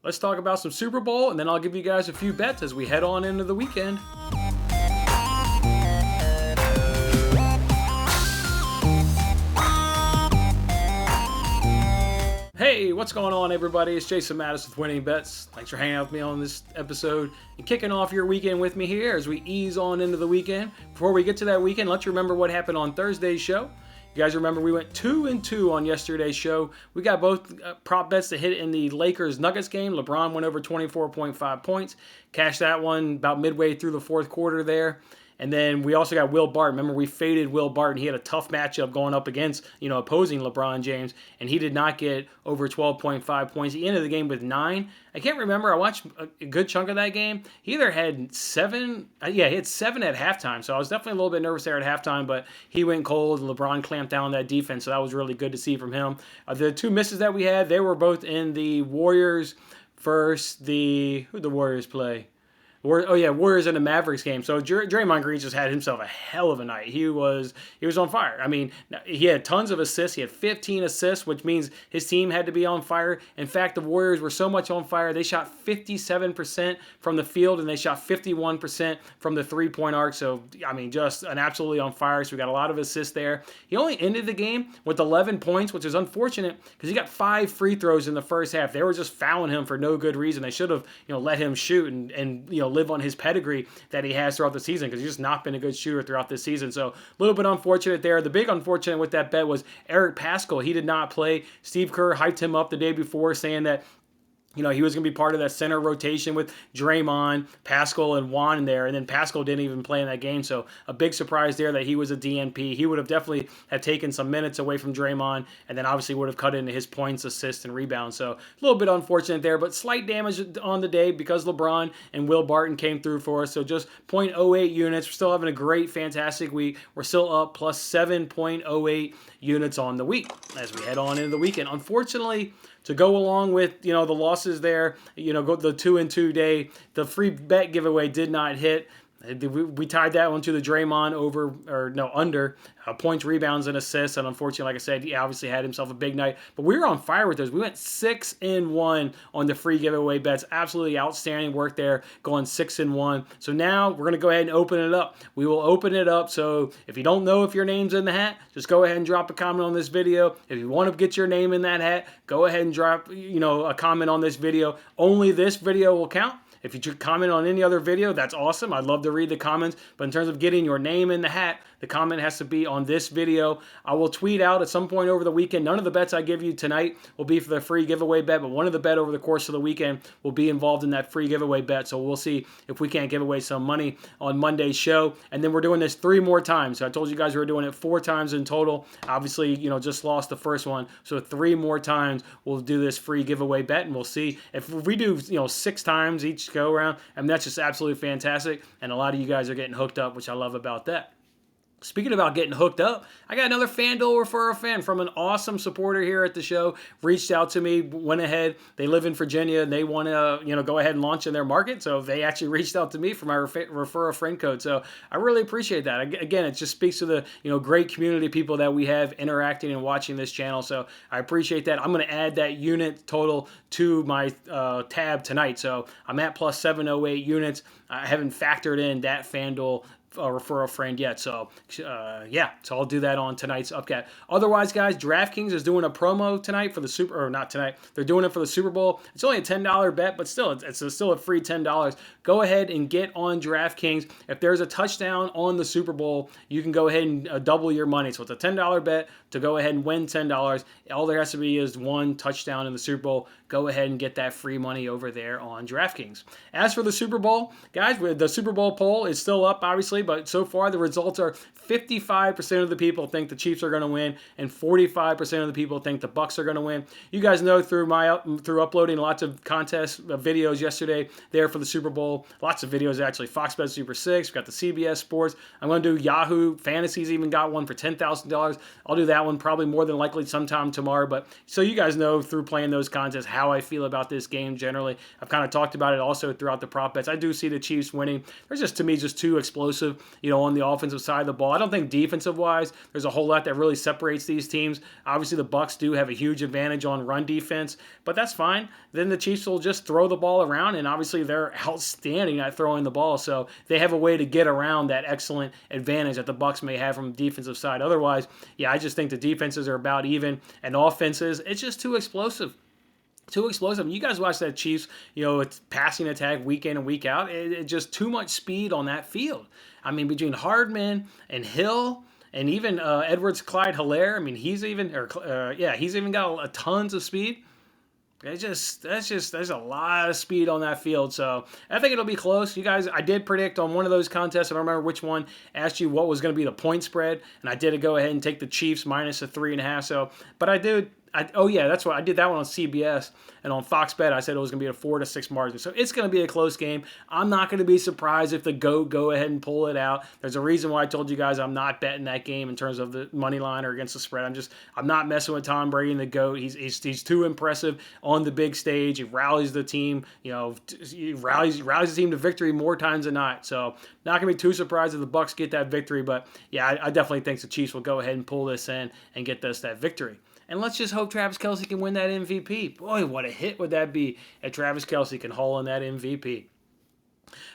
let's talk about some Super Bowl, and then I'll give you guys a few bets as we head on into the weekend. Hey, what's going on, everybody? It's Jason Mattis with Winning Bets. Thanks for hanging out with me on this episode and kicking off your weekend with me here as we ease on into the weekend. Before we get to that weekend, let's remember what happened on Thursday's show. You guys remember we went 2-2 on yesterday's show. We got both prop bets to hit in the Lakers-Nuggets game. LeBron went over 24.5 points. Cashed that one about midway through the fourth quarter there. And then we also got Will Barton. Remember, we faded Will Barton. He had a tough matchup going up against, opposing LeBron James, and he did not get over 12.5 points. He ended the game with 9. I can't remember. I watched a good chunk of that game. He either had 7. He had 7 at halftime, so I was definitely a little bit nervous there at halftime, but he went cold. LeBron clamped down on that defense, so that was really good to see from him. The two misses that we had, they were both in the Warriors versus who'd the Warriors play? Warriors in the Mavericks game. So Draymond Green just had himself a hell of a night. He was on fire. I mean, he had tons of assists. He had 15 assists, which means his team had to be on fire. In fact, the Warriors were so much on fire, they shot 57% from the field, and they shot 51% from the three-point arc. So, I mean, just an absolutely on fire. So we got a lot of assists there. He only ended the game with 11 points, which is unfortunate because he got 5 free throws in the first half. They were just fouling him for no good reason. They should have, let him shoot and live on his pedigree that he has throughout the season, because he's just not been a good shooter throughout this season. So a little bit unfortunate there. The big unfortunate with that bet was Eric Paschall. He did not play. Steve Kerr hyped him up the day before, saying that he was going to be part of that center rotation with Draymond, Paschall, and Juan in there. And then Paschall didn't even play in that game. So a big surprise there that he was a DNP. He would have definitely have taken some minutes away from Draymond, and then obviously would have cut into his points, assists, and rebounds. So a little bit unfortunate there, but slight damage on the day because LeBron and Will Barton came through for us. So just 0.08 units. We're still having a great, fantastic week. We're still up plus 7.08 units on the week as we head on into the weekend. Unfortunately, to go along with, the losses there, go the 2-2 day, the free bet giveaway did not hit. We tied that one to the Draymond under points, rebounds, and assists. And unfortunately, like I said, he obviously had himself a big night. But we were on fire with those. We went 6-1 on the free giveaway bets. Absolutely outstanding work there, going 6-1. So now we're going to go ahead and open it up. We will open it up. So if you don't know if your name's in the hat, just go ahead and drop a comment on this video. If you want to get your name in that hat, go ahead and drop a comment on this video. Only this video will count. If you comment on any other video, that's awesome. I'd love to read the comments. But in terms of getting your name in the hat, the comment has to be on this video. I will tweet out at some point over the weekend. None of the bets I give you tonight will be for the free giveaway bet, but one of the bet over the course of the weekend will be involved in that free giveaway bet. So we'll see if we can't give away some money on Monday's show. And then we're doing this 3 more times. So I told you guys we were doing it 4 times in total. Obviously, just lost the first one. So 3 more times we'll do this free giveaway bet, and we'll see if we do 6 times each go around. And that's just absolutely fantastic. And a lot of you guys are getting hooked up, which I love about that. Speaking about getting hooked up, I got another FanDuel referral fan from an awesome supporter here at the show. Reached out to me, went ahead. They live in Virginia, and they want to, go ahead and launch in their market. So they actually reached out to me for my refer a friend code. So I really appreciate that. Again, it just speaks to the, great community of people that we have interacting and watching this channel. So I appreciate that. I'm going to add that unit total to my tab tonight. So I'm at plus 708 units. I haven't factored in that FanDuel referral friend yet. So so I'll do that on tonight's upcat. Otherwise, guys, DraftKings is doing a promo tonight for the not tonight. They're doing it for the Super Bowl. It's only a $10 bet, but still, it's still a free $10. Go ahead and get on DraftKings. If there's a touchdown on the Super Bowl, you can go ahead and double your money. So it's a $10 bet to go ahead and win $10. All there has to be is one touchdown in the Super Bowl. Go ahead and get that free money over there on DraftKings. As for the Super Bowl, guys, the Super Bowl poll is still up, obviously, but so far the results are 55% of the people think the Chiefs are going to win, and 45% of the people think the Bucs are going to win. You guys know through uploading lots of contest videos yesterday there for the Super Bowl, lots of videos actually. Fox Bet Super 6, we've got the CBS Sports. I'm going to do Yahoo Fantasies, even got one for $10,000. I'll do that one probably more than likely sometime tomorrow. But so you guys know through playing those contests how I feel about this game generally. I've kind of talked about it also throughout the prop bets. I do see the Chiefs winning. They're just, to me, just too explosive. explosive, on the offensive side of the ball. I don't think defensive-wise there's a whole lot that really separates these teams. Obviously, the Bucs do have a huge advantage on run defense, but that's fine. Then the Chiefs will just throw the ball around, and obviously they're outstanding at throwing the ball, so they have a way to get around that excellent advantage that the Bucs may have from the defensive side. Otherwise, I just think the defenses are about even, and offenses, it's just too explosive. Too explosive. You guys watch that Chiefs, it's passing attack week in and week out. It's just too much speed on that field. I mean, between Hardman and Hill and even Edwards-Clyde-Helaire, he's even got tons of speed. There's a lot of speed on that field, so I think it'll be close. You guys, I did predict on one of those contests, I don't remember which one, asked you what was going to be the point spread, and I did go ahead and take the Chiefs minus a 3.5. But I did. That's what I did that one on CBS, and on Fox Bet I said it was going to be a 4-6 margin. So it's going to be a close game. I'm not going to be surprised if the GOAT go ahead and pull it out. There's a reason why I told you guys I'm not betting that game in terms of the money line or against the spread. I'm not messing with Tom Brady and the GOAT. He's too impressive on the big stage. He rallies the team. He rallies the team to victory more times than not. So not going to be too surprised if the Bucs get that victory. But I definitely think the Chiefs will go ahead and pull this in and get that victory. And let's just hope Travis Kelce can win that MVP. Boy, what a hit would that be if Travis Kelce can haul in that MVP.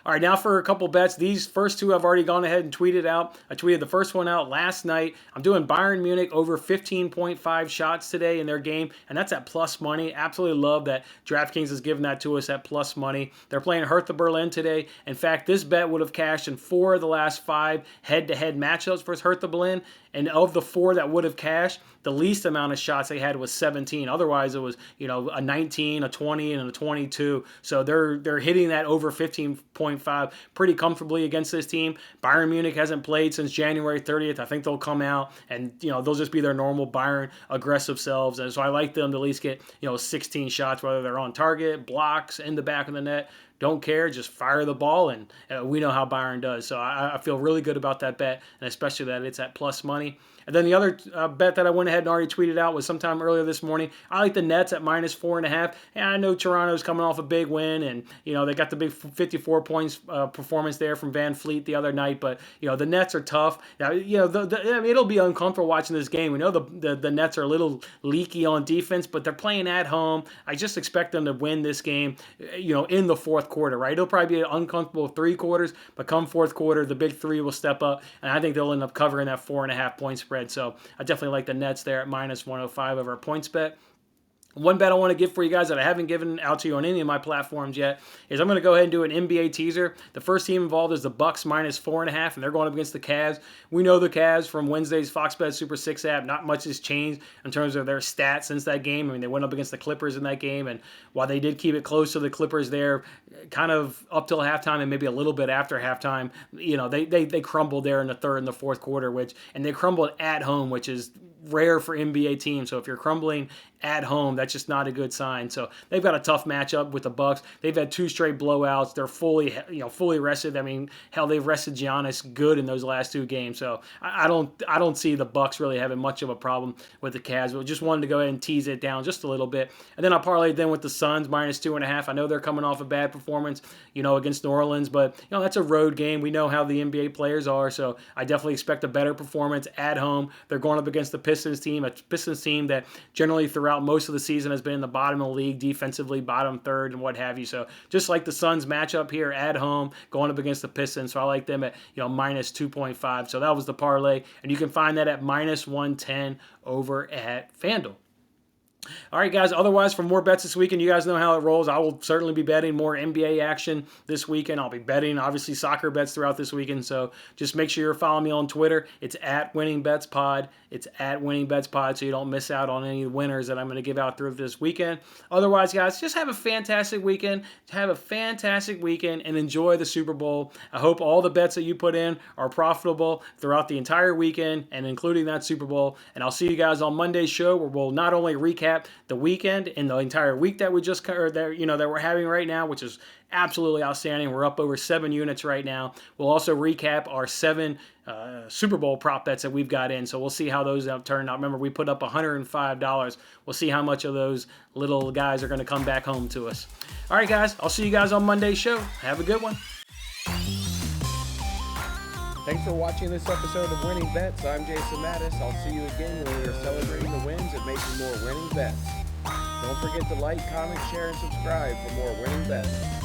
All right, now for a couple bets. These first two I've already gone ahead and tweeted out. I tweeted the first one out last night. I'm doing Bayern Munich over 15.5 shots today in their game, and that's at plus money. Absolutely love that DraftKings is giving that to us at plus money. They're playing Hertha Berlin today. In fact, this bet would have cashed in 4 of the last 5 head-to-head matchups versus Hertha Berlin, and of the 4 that would have cashed, the least amount of shots they had was 17. Otherwise, it was a 19, a 20, and a 22. So they're hitting that over 15.5 pretty comfortably against this team. Bayern Munich hasn't played since January 30th. I think they'll come out and they'll just be their normal Bayern aggressive selves. And so I like them to at least get 16 shots, whether they're on target, blocks, in the back of the net. Don't care, just fire the ball, and we know how Bayern does. So I feel really good about that bet, and especially that it's at plus money. And then the other bet that I went ahead and already tweeted out was sometime earlier this morning. I like the Nets at minus 4.5. And I know Toronto's coming off a big win, and they got the big 54 points performance there from Van Fleet the other night. But the Nets are tough. Now, it'll be uncomfortable watching this game. We know the Nets are a little leaky on defense, but they're playing at home. I just expect them to win this game, in the fourth quarter. Right? It'll probably be an uncomfortable 3 quarters, but come fourth quarter, the big 3 will step up, and I think they'll end up covering that 4.5 point spread. So I definitely like the Nets there at minus 105 over a points bet. One bet I want to give for you guys that I haven't given out to you on any of my platforms yet is I'm going to go ahead and do an NBA teaser. The first team involved is the Bucks minus 4.5, and they're going up against the Cavs. We know the Cavs from Wednesday's Fox Bet Super 6 app. Not much has changed in terms of their stats since that game. They went up against the Clippers in that game, and while they did keep it close to the Clippers there, kind of up till halftime and maybe a little bit after halftime, they crumbled there in the third and the fourth quarter, and they crumbled at home, which is rare for NBA teams. So if you're crumbling at home, that's just not a good sign. So they've got a tough matchup with the Bucks. They've had 2 straight blowouts. They're fully rested. They've rested Giannis good in those last 2 games. So I don't see the Bucks really having much of a problem with the Cavs. But just wanted to go ahead and tease it down just a little bit. And then I parlayed them with the Suns minus 2.5. I know they're coming off a bad performance, against New Orleans, but that's a road game. We know how the NBA players are, so I definitely expect a better performance at home. They're going up against the Pistons team, a Pistons team that generally throughout most of the season has been in the bottom of the league defensively, bottom third and what have you. So just like the Suns matchup here at home, going up against the Pistons. So I like them at minus 2.5. So that was the parlay, and you can find that at minus 110 over at FanDuel. All right, guys. Otherwise, for more bets this weekend, you guys know how it rolls. I will certainly be betting more NBA action this weekend. I'll be betting, obviously, soccer bets throughout this weekend. So just make sure you're following me on Twitter. It's at WinningBetsPod. It's at WinningBetsPod, so you don't miss out on any winners that I'm going to give out through this weekend. Otherwise, guys, just have a fantastic weekend. Have a fantastic weekend and enjoy the Super Bowl. I hope all the bets that you put in are profitable throughout the entire weekend and including that Super Bowl. And I'll see you guys on Monday's show, where we'll not only recap the weekend and the entire week that we just covered there, that we're having right now, which is absolutely outstanding. We're up over 7 units right now. We'll also recap our 7 Super Bowl prop bets that we've got in. So we'll see how those have turned out. Remember, we put up $105. We'll see how much of those little guys are going to come back home to us. All right, guys. I'll see you guys on Monday's show. Have a good one. Thanks for watching this episode of Winning Bets. I'm Jason Mattis. I'll see you again when we are celebrating the wins and making more winning bets. Don't forget to like, comment, share, and subscribe for more winning bets.